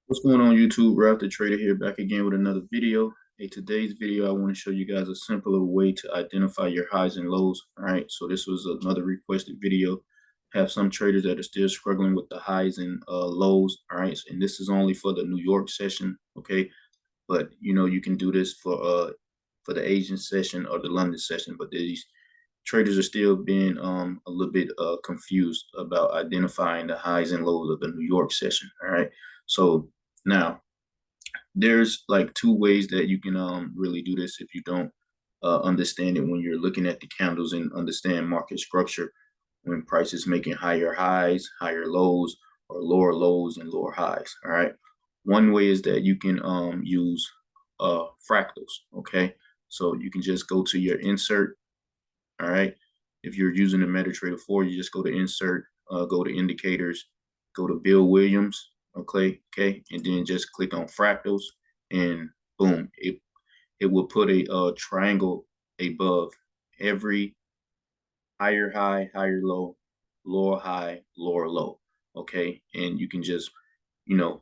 What's going on YouTube? Ralph the Trader here, back again with another video. In today's video, I want to show you guys a simpler way to identify your highs and lows. All right, so this was another requested video. Have some traders that are still struggling with the highs and lows. All right, and this is only for the New York session. Okay, but you can do this for the Asian session or the London session. But these traders are still being a little bit confused about identifying the highs and lows of the New York session. All right, so now there's like two ways that you can really do this if you don't understand it when you're looking at the candles and understand market structure when price is making higher highs, higher lows, or lower lows and lower highs. All right. One way is that you can use fractals. Okay. So you can just go to your insert. All right. If you're using the MetaTrader 4, you just go to insert, go to indicators, go to Bill Williams. Okay. And then just click on fractals and boom, it will put a triangle above every higher high, higher low, lower high, lower low. Okay. And you can just, you know,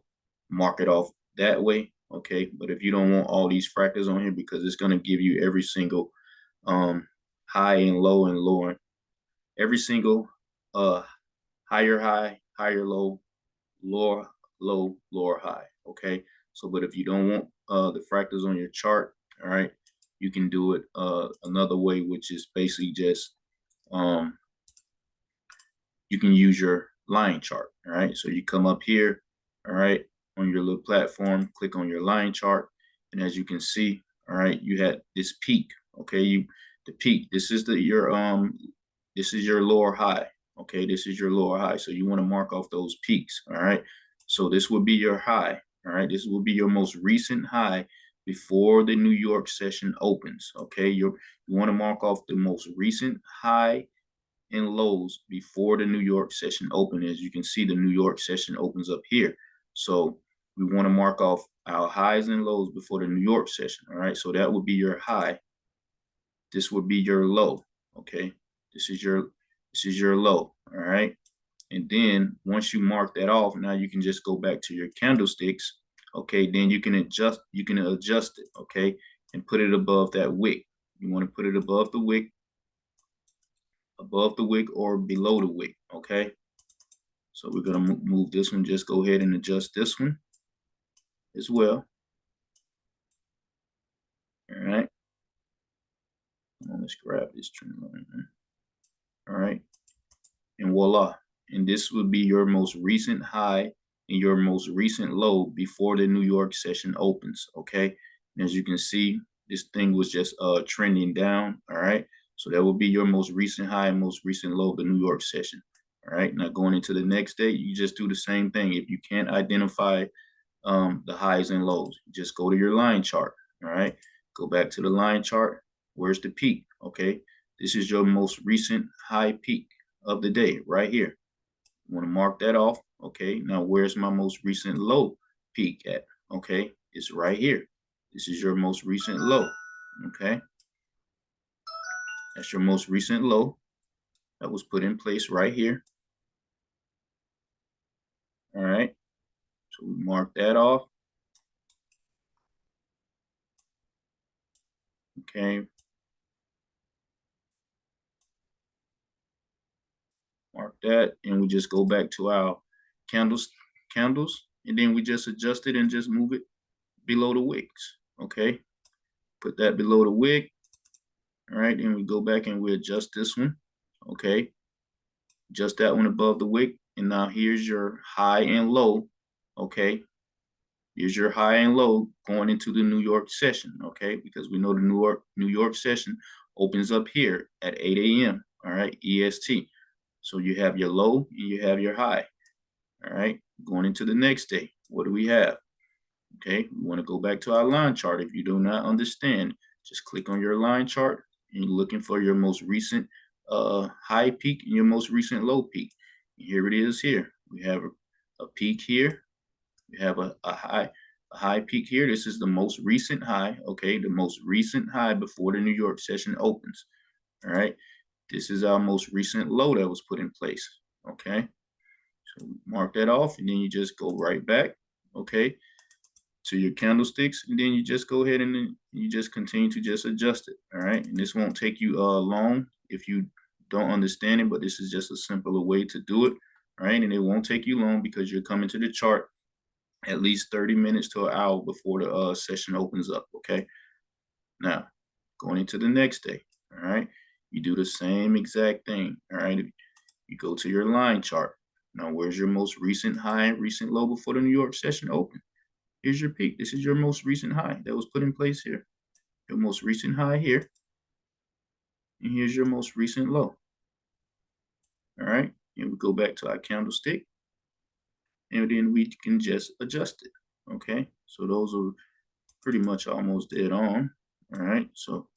mark it off that way. Okay. But if you don't want all these fractals on here, because it's going to give you every single high and lower, every single higher high, higher low, lower low, lower high. Okay. So, but if you don't want the fractals on your chart, all right, you can do it another way, which is basically just you can use your line chart. All right. So you come up here, all right, on your little platform, click on your line chart. And as you can see, all right, you had this peak. Okay. The peak, this is your lower high. Okay. This is your lower high. So you want to mark off those peaks. All right. So this will be your high. All right. This will be your most recent high before the New York session opens. Okay. You want to mark off the most recent high and lows before the New York session open. As you can see, the New York session opens up here. So we want to mark off our highs and lows before the New York session. All right. So that would be your high. This would be your low. Okay. This is your low. All right. And then once you mark that off, now you can just go back to your candlesticks. Okay. Then you can adjust it. Okay. And put it above that wick. You want to put it above the wick or below the wick. Okay. So we're going to move this one. Just go ahead and adjust this one as well. All right. Let's grab this trend line. All right. And voila. And this would be your most recent high and your most recent low before the New York session opens. Okay. And as you can see, this thing was just trending down. All right. So that will be your most recent high and most recent low of the New York session. All right. Now going into the next day, you just do the same thing. If you can't identify the highs and lows, just go to your line chart. All right. Go back to the line chart. Where's the peak? Okay. This is your most recent high peak of the day right here. You want to mark that off. Okay. Now where's my most recent low peak at? Okay. It's right here. This is your most recent low. Okay. That's your most recent low that was put in place right here. All right. So we mark that off. Okay. Mark that. And we just go back to our candles. And then we just adjust it and just move it below the wicks. Okay. Put that below the wick. All right. And we go back and we adjust this one. Okay. Adjust that one above the wick. And now here's your high and low. Okay. Here's your high and low going into the New York session. Okay. Because we know the New York session opens up here at 8 a.m. All right. EST. So you have your low and you have your high. All right. Going into the next day. What do we have? Okay. We want to go back to our line chart. If you do not understand, just click on your line chart and you're looking for your most recent high peak and your most recent low peak. And here it is here. We have a peak here. We have a high peak here. This is the most recent high. Okay. The most recent high before the New York session opens. All right. This is our most recent low that was put in place. Okay. So mark that off and then you just go right back. okay, to your candlesticks, and then you just go ahead and then you just continue to just adjust it. All right, and this won't take you long if you don't understand it, but this is just a simpler way to do it. All right, and it won't take you long because you're coming to the chart at least 30 minutes to an hour before the session opens up. Okay, now going into the next day. All right, you do the same exact thing. All right, you go to your line chart. Now, where's your most recent high and recent low before the New York session open? Here's your peak. This is your most recent high that was put in place here. Your most recent high here. And here's your most recent low. All right. And we go back to our candlestick. And then we can just adjust it. Okay. So those are pretty much almost dead on. All right. So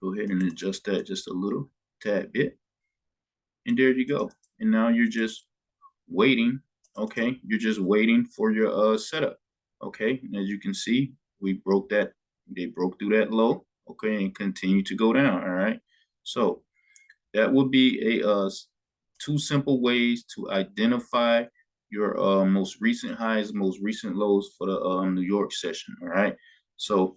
go ahead and adjust that just a little tad bit. And there you go. And now you're just waiting. Okay. You're just waiting for your setup. Okay. And as you can see, we broke that. They broke through that low. Okay. And continue to go down. All right. So that would be a two simple ways to identify your most recent highs, most recent lows for the New York session. All right. So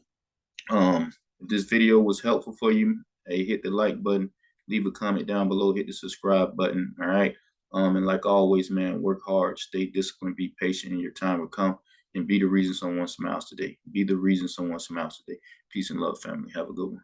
if this video was helpful for you, hey, hit the like button, leave a comment down below, hit the subscribe button. All right. And like always, man, work hard, stay disciplined, be patient, and your time will come. And be the reason someone smiles today. Be the reason someone smiles today. Peace and love, family. Have a good one.